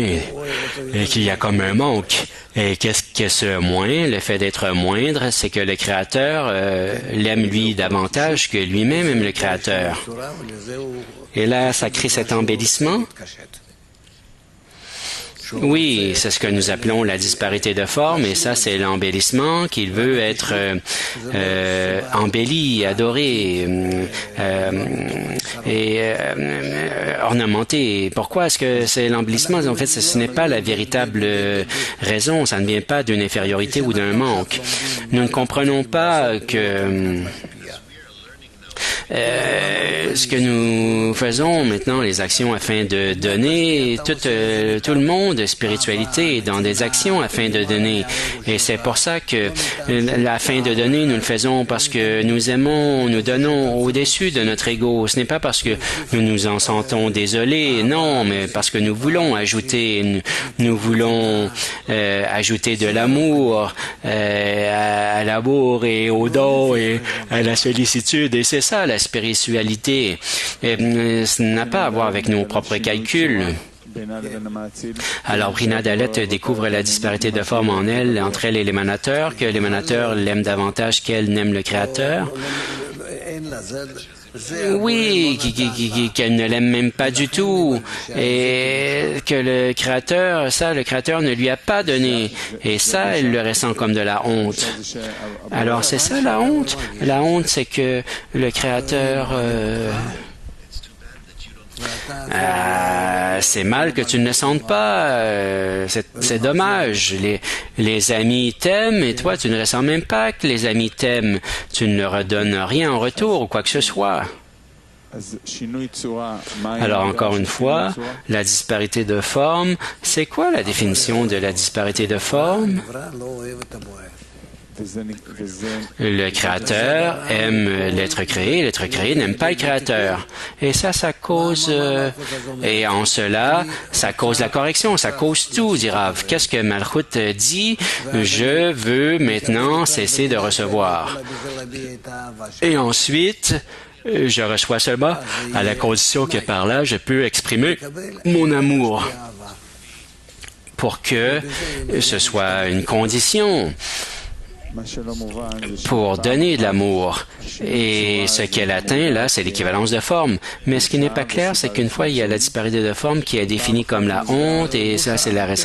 et qu'il y a comme un manque. Et qu'est-ce que ce moins? Le fait d'être moindre, c'est que le Créateur l'aime lui davantage que lui-même aime le Créateur. Et là, ça crée cet embellissement. Oui, c'est ce que nous appelons la disparité de forme, et ça, c'est l'embellissement qu'il veut être embelli, adoré et ornementé. Pourquoi est-ce que c'est l'embellissement? En fait, ce n'est pas la véritable raison, ça ne vient pas d'une infériorité ou d'un manque. Nous ne comprenons pas que... ce que nous faisons maintenant, les actions afin de donner, tout le monde, spiritualité, est dans des actions afin de donner. Et c'est pour ça que afin de donner, nous le faisons parce que nous aimons, nous donnons au-dessus de notre ego. Ce n'est pas parce que nous nous en sentons désolés, non, mais parce que nous voulons ajouter, nous voulons ajouter de l'amour à l'amour et au don et à la sollicitude. Et c'est ça, la spiritualité. Ça n'a pas à voir avec nos propres calculs. Alors, Prina Dalet découvre la disparité de forme en elle, entre elle et l'émanateur, que l'émanateur l'aime davantage qu'elle n'aime le Créateur. Oui, qu'elle ne l'aime même pas du tout et que le Créateur ne lui a pas donné et ça, elle le ressent comme de la honte. Alors, c'est ça la honte? La honte, c'est que le Créateur... c'est mal que tu ne le sentes pas. C'est dommage. Les amis t'aiment et toi, tu ne ressens même pas que les amis t'aiment. Tu ne leur donnes rien en retour ou quoi que ce soit. Alors, encore une fois, la disparité de forme, c'est quoi la définition de la disparité de forme? Le Créateur aime l'être créé n'aime pas le Créateur. Et ça cause... et en cela, ça cause la correction, ça cause tout, dit Rav. Qu'est-ce que Malchut dit? Je veux maintenant cesser de recevoir. Et ensuite... je reçois seulement à la condition que par là, je peux exprimer mon amour pour que ce soit une condition pour donner de l'amour. Et ce qu'elle atteint, là, c'est l'équivalence de forme. Mais ce qui n'est pas clair, c'est qu'une fois, il y a la disparité de forme qui est définie comme la honte, et ça, c'est la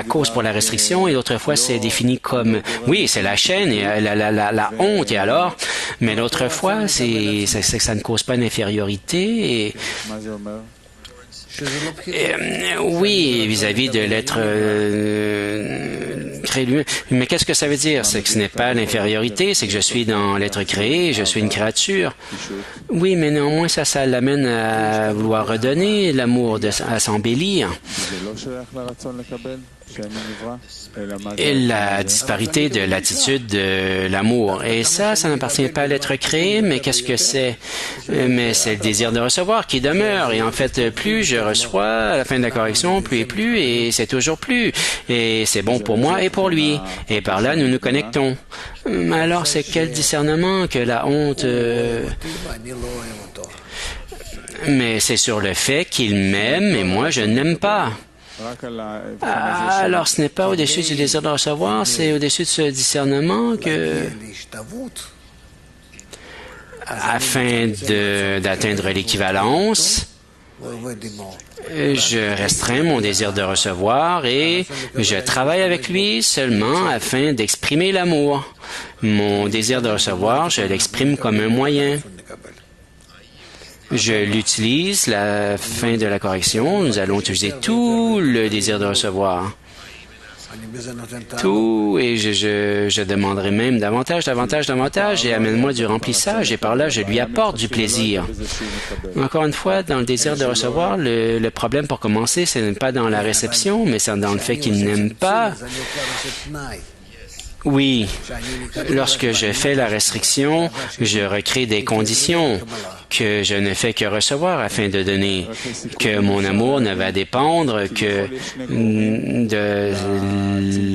cause pour la restriction, et d'autres fois, c'est défini comme, oui, c'est la chaîne, et la honte, et alors, mais l'autre fois, c'est que ça ne cause pas d'infériorité, et oui, vis-à-vis de l'être créé lui. Mais qu'est-ce que ça veut dire? C'est que ce n'est pas l'infériorité, c'est que je suis dans l'être créé, je suis une créature. Oui, mais néanmoins, ça l'amène à vouloir redonner l'amour, à s'embellir. Et la disparité de l'attitude de l'amour. Et ça n'appartient pas à l'être créé, mais qu'est-ce que c'est? Mais c'est le désir de recevoir qui demeure. Et en fait, plus je reçois à la fin de la correction, plus, et c'est toujours plus. Et c'est bon pour moi et pour lui. Et par là, nous nous connectons. Alors, c'est quel discernement que la honte... Mais c'est sur le fait qu'il m'aime et moi, je ne l'aime pas. Alors, ce n'est pas au-dessus du désir de recevoir, c'est au-dessus de ce discernement que, afin d'atteindre l'équivalence, je restreins mon désir de recevoir et je travaille avec lui seulement afin d'exprimer l'amour. Mon désir de recevoir, je l'exprime comme un moyen. Je l'utilise, la fin de la correction. Nous allons utiliser tout le désir de recevoir. Tout, et je demanderai même davantage, et amène-moi du remplissage, et par là, je lui apporte du plaisir. Encore une fois, dans le désir de recevoir, le problème pour commencer, ce n'est pas dans la réception, mais c'est dans le fait qu'il n'aime pas. Oui, lorsque je fais la restriction, je recrée des conditions que je ne fais que recevoir afin de donner, que mon amour ne va dépendre que de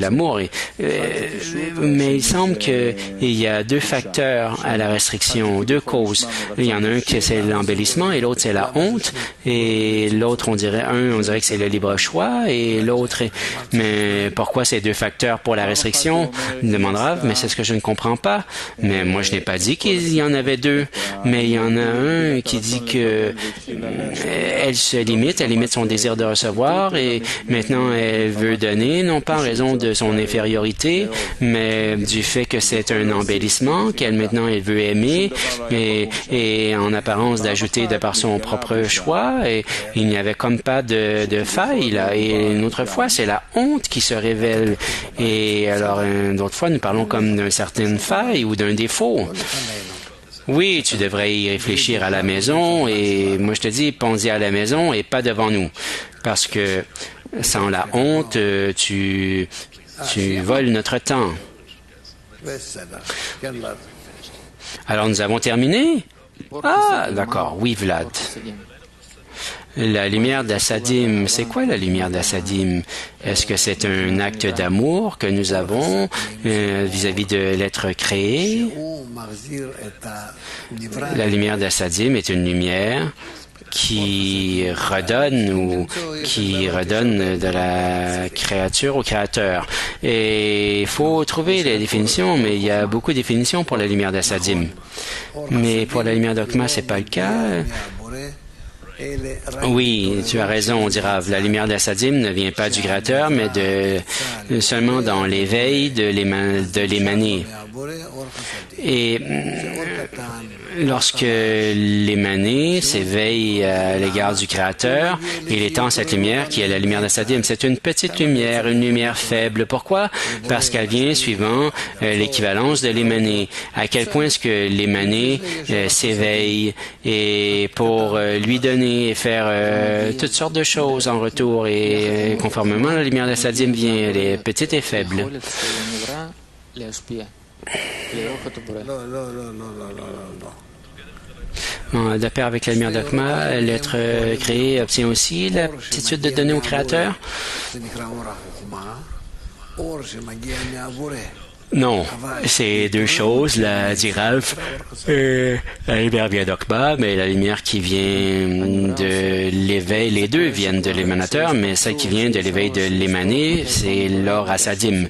l'amour. Mais il semble qu'il y a deux facteurs à la restriction, deux causes. Il y en a un qui c'est l'embellissement et l'autre c'est la honte, et l'autre on dirait que c'est le libre choix, et l'autre, mais pourquoi ces deux facteurs pour la restriction? Demandera, mais c'est ce que je ne comprends pas. Mais moi, je n'ai pas dit qu'il y en avait deux. Mais il y en a un qui dit que elle limite son désir de recevoir, et maintenant elle veut donner, non pas en raison de son infériorité, mais du fait que c'est un embellissement, qu'elle veut aimer, et en apparence d'ajouter de par son propre choix, et il n'y avait comme pas de faille, là. Et une autre fois, c'est la honte qui se révèle. Et alors, d'autres fois, nous parlons comme d'une certaine faille ou d'un défaut. Oui, tu devrais y réfléchir à la maison, et moi je te dis, pense-y à la maison et pas devant nous. Parce que sans la honte, tu voles notre temps. Alors nous avons terminé? Ah, d'accord, oui, Vlad. La lumière d'Assadim, c'est quoi la lumière d'Assadim? Est-ce que c'est un acte d'amour que nous avons vis-à-vis de l'être créé? La lumière d'Assadim est une lumière qui redonne de la créature au créateur. Et il faut trouver les définitions, mais il y a beaucoup de définitions pour la lumière d'Assadim. Mais pour la lumière d'Okma, c'est pas le cas. Oui, tu as raison, on dira. La lumière d'Assadim ne vient pas du Créateur, mais seulement dans l'éveil de l'émané. Et lorsque l'émané s'éveille à l'égard du Créateur, il étend cette lumière qui est la lumière d'Assadim. C'est une petite lumière, une lumière faible. Pourquoi? Parce qu'elle vient suivant l'équivalence de l'émané. À quel point est-ce que l'émané s'éveille, et pour lui donner et faire toutes sortes de choses en retour, et conformément la lumière d'Assadim vient, elle est petite et faible. De pair avec la lumière d'Okma, l'être créé obtient aussi l'aptitude de donner au Créateur. Non, c'est deux choses, dit Rav. La lumière vient d'Okma, mais la lumière qui vient de l'éveil, les deux viennent de l'émanateur, mais celle qui vient de l'éveil de l'émané, c'est l'or Assadim.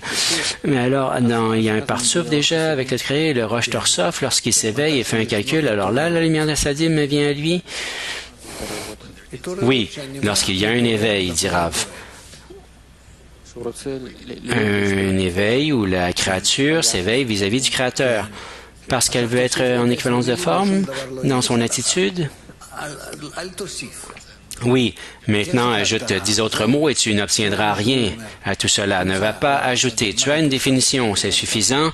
Mais alors, il y a un partsouf déjà avec le créé, le Rosh Torsof, lorsqu'il s'éveille et fait un calcul, alors là, la lumière d'Assadim vient à lui. Oui, lorsqu'il y a un éveil, dit Rav. Un éveil où la créature s'éveille vis-à-vis du Créateur parce qu'elle veut être en équivalence de forme dans son attitude. Oui, maintenant ajoute 10 autres mots et tu n'obtiendras rien à tout cela. Ne va pas ajouter. Tu as une définition, c'est suffisant.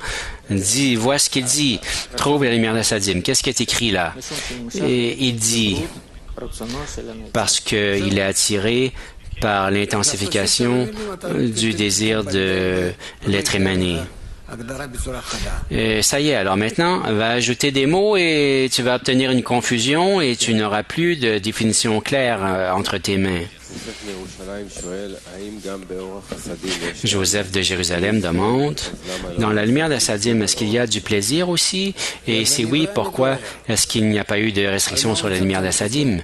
Dis, vois ce qu'il dit. Trouve la lumière d'Assadim. Qu'est-ce qui est écrit là? Et il dit, parce qu'il est attiré par l'intensification du désir de l'être émané. Et ça y est, alors maintenant, va ajouter des mots et tu vas obtenir une confusion et tu n'auras plus de définition claire entre tes mains. Joseph de Jérusalem demande, dans la lumière d'Assadim, est-ce qu'il y a du plaisir aussi? Et si oui, pourquoi est-ce qu'il n'y a pas eu de restriction sur la lumière d'Assadim?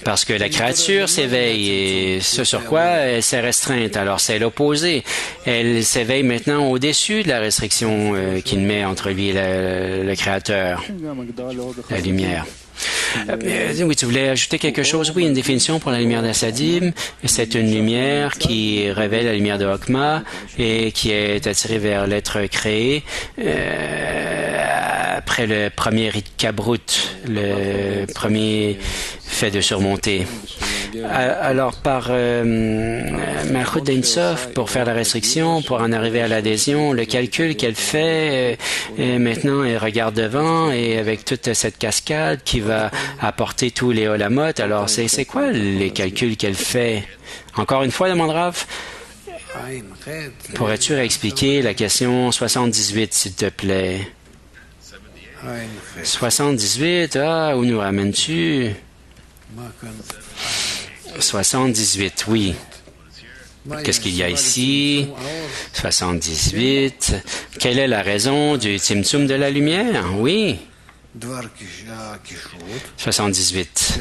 Parce que la créature s'éveille et ce sur quoi elle s'est restreinte. Alors c'est l'opposé. Elle s'éveille maintenant au-dessus de la restriction qu'il met entre lui et le Créateur, la lumière. Oui, tu voulais ajouter quelque chose? Oui, une définition pour la lumière d'Assadim. C'est une lumière qui révèle la lumière de Hokmah et qui est attirée vers l'être créé après le premier rite Kabrut, le premier fait de surmonter. Alors, par Malchut d'Ein Sof, pour faire la restriction, pour en arriver à l'adhésion, le calcul qu'elle fait, maintenant, elle regarde devant et avec toute cette cascade qui va apporter tous les Olamot. Alors, c'est quoi les calculs qu'elle fait? Encore une fois, demande Rav, pourrais-tu réexpliquer la question 78, s'il te plaît? 78, où nous ramènes-tu? 78, oui. Qu'est-ce qu'il y a ici? 78. Quelle est la raison du Tzimtzum de la lumière? Oui. 78.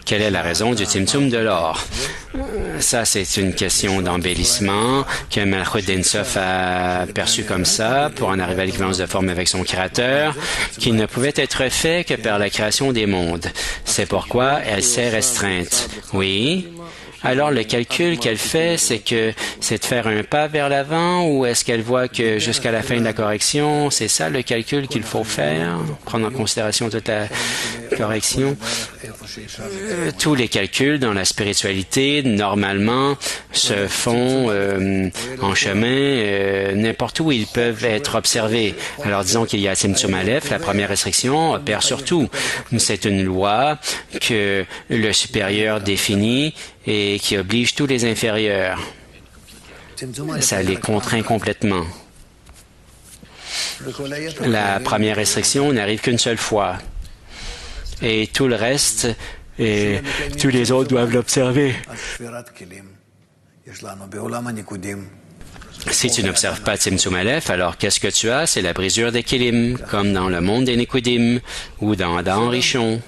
Quelle est la raison du Tzimtzum de l'or? Ça, c'est une question d'embellissement que Malchut d'Ein Sof a perçu comme ça pour en arriver à l'équivalence de forme avec son Créateur, qui ne pouvait être fait que par la création des mondes. C'est pourquoi elle s'est restreinte. Oui. Alors, le calcul qu'elle fait, c'est de faire un pas vers l'avant ou est-ce qu'elle voit que jusqu'à la fin de la correction, c'est ça le calcul qu'il faut faire, prendre en considération toute la correction? Tous les calculs dans la spiritualité, normalement, se font en chemin, n'importe où ils peuvent être observés. Alors, disons qu'il y a Tzimtzum Aleph, la première restriction, opère sur tout. C'est une loi que le supérieur définit et qui oblige tous les inférieurs. Ça les contraint complètement. La première restriction n'arrive qu'une seule fois. Et tout le reste, et tous les autres doivent l'observer. Si tu n'observes pas Tzimtzum Aleph, alors qu'est-ce que tu as? C'est la brisure des Kelim, comme dans le monde des Nikudim ou dans Adam Rishon.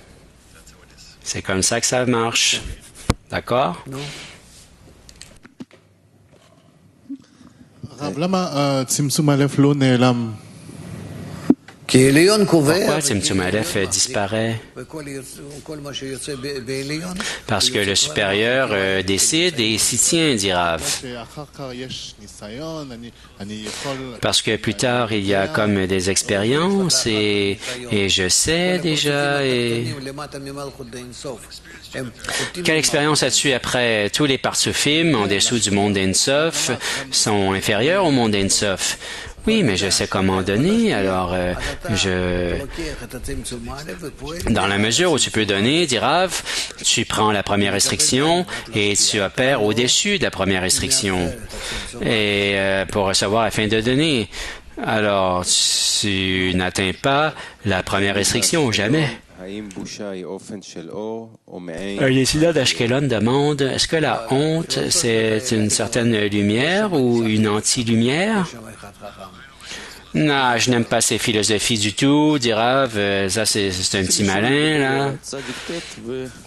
C'est comme ça que ça marche. D'accord? Pourquoi Tzimtzum Aleph disparaît? Parce que le supérieur décide et s'y tient, dit Rav. Parce que plus tard, il y a comme des expériences et je sais déjà. Quelle expérience as-tu après? Tous les Partsufim en dessous du monde d'Ein Sof sont inférieurs au monde d'Ein Sof. Oui, mais je sais comment donner, alors dans la mesure où tu peux donner, dit Rav, tu prends la première restriction et tu opères au-dessus de la première restriction. Et pour recevoir afin de donner. Alors, tu n'atteins pas la première restriction, jamais. Un Yesida d'Ashkelon demande, est-ce que la honte, c'est une certaine lumière ou une anti-lumière? Non, je n'aime pas ces philosophies du tout, dit Rav, ça c'est un petit malin, là.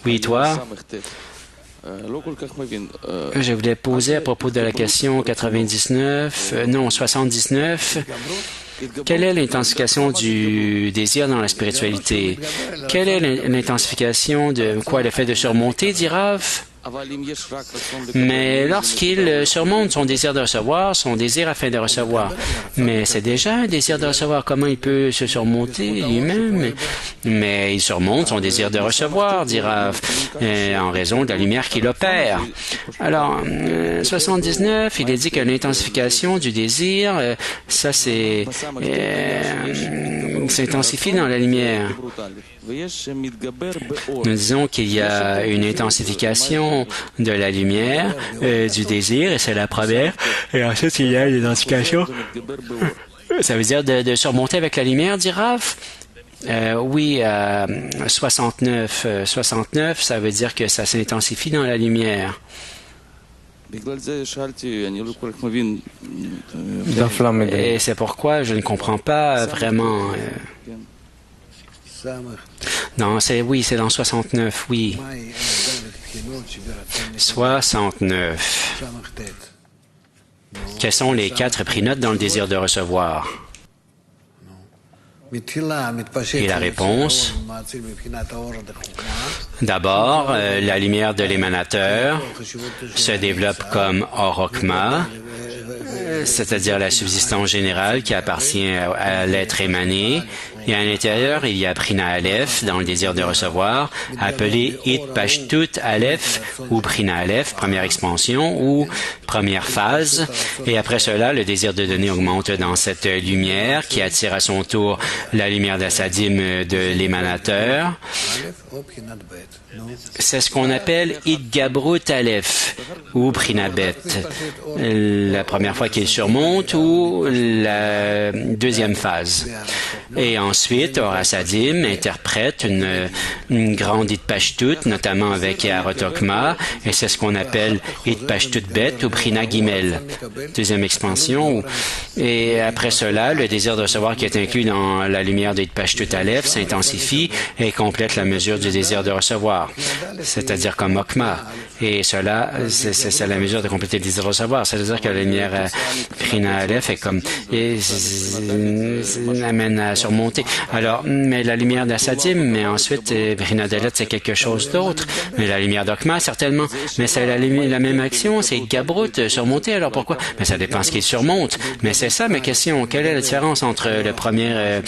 Oui, toi? Je voulais poser à propos de la question 79. Quelle est l'intensification du désir dans la spiritualité? Quelle est l'intensification de quoi le fait de surmonter, dit Rav? Mais lorsqu'il surmonte son désir de recevoir, son désir afin de recevoir, mais c'est déjà un désir de recevoir. Comment il peut se surmonter lui-même? Mais il surmonte son désir de recevoir, dit Rav, en raison de la lumière qu'il opère. Alors, 79, il est dit que l'intensification du désir, ça s'intensifie dans la lumière. Nous disons qu'il y a une intensification de la lumière, du désir, et c'est la première. Et ensuite, il y a une intensification. Ça veut dire de surmonter avec la lumière, dit Rav? Oui, 69, ça veut dire que ça s'intensifie dans la lumière. Et c'est pourquoi je ne comprends pas vraiment. Non, c'est dans 69, oui. 69. Quels sont les 4 prinotes dans le désir de recevoir? Et la réponse, d'abord, la lumière de l'émanateur se développe comme Orokma, c'est-à-dire la subsistance générale qui appartient à l'être émané. Et à l'intérieur, il y a Prina Aleph, dans le désir de recevoir, appelé Itpashtut Aleph, ou Prina Aleph, première expansion, ou première phase. Et après cela, le désir de donner augmente dans cette lumière qui attire à son tour la lumière d'Assadim de l'émanateur. C'est ce qu'on appelle Idgabrut Aleph, ou Prinabet. La première fois qu'il surmonte, ou la deuxième phase. Et ensuite, Or Hasadim interprète une grande Itpashtut, notamment avec Arotokma, et c'est ce qu'on appelle Itpashtut Bet ou Prina Gimel. Deuxième expansion. Et après cela, le désir de recevoir qui est inclus dans la lumière d'Itpashtut Aleph s'intensifie et complète la mesure du désir de recevoir, c'est-à-dire comme Okma. Et cela, c'est la mesure de compléter le désir de recevoir. C'est-à-dire que la lumière Prina Aleph est comme, et amène à surmonter. Alors, mais la lumière d'Assadim, mais ensuite, Prina Dalet, c'est quelque chose d'autre. Mais la lumière d'Okma, certainement. Mais c'est la même action, c'est Gabrut, surmonter. Alors pourquoi? Mais ça dépend ce qu'il surmonte. Mais c'est ça ma question. Quelle est la différence entre le premier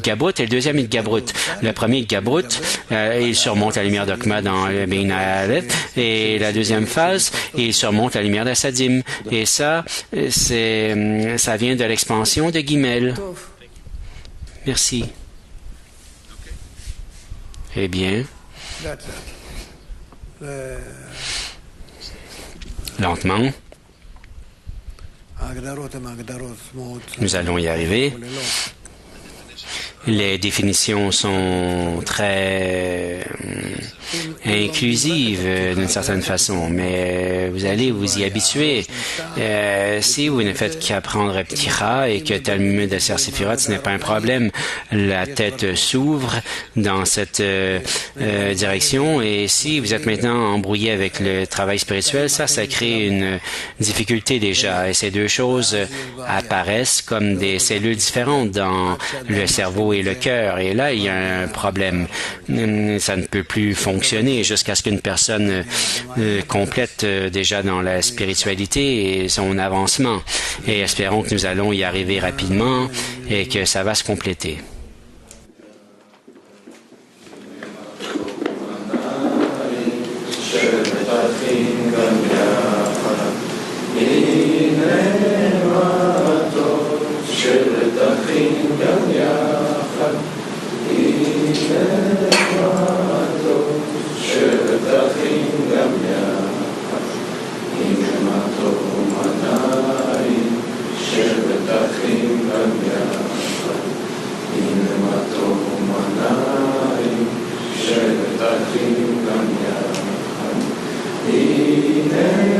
Gabrut et le deuxième Gabrut? Le premier Gabrut, il surmonte la lumière d'Okma dans le Prina Aleph. Et la deuxième phase, il surmonte la lumière d'Assadim. Et ça, ça vient de l'expansion de Gimel. Merci. Eh bien, lentement, nous allons y arriver. Les définitions sont très inclusives d'une certaine façon, mais vous allez vous y habituer. Si vous ne faites qu'apprendre Ptira et que Talmud de Sersifirot, ce n'est pas un problème. La tête s'ouvre dans cette direction, et si vous êtes maintenant embrouillé avec le travail spirituel, ça crée une difficulté déjà. Et ces deux choses apparaissent comme des cellules différentes dans le cerveau et le cœur. Et là, il y a un problème. Ça ne peut plus fonctionner jusqu'à ce qu'une personne complète déjà dans la spiritualité et son avancement. Et espérons que nous allons y arriver rapidement et que ça va se compléter. Amen.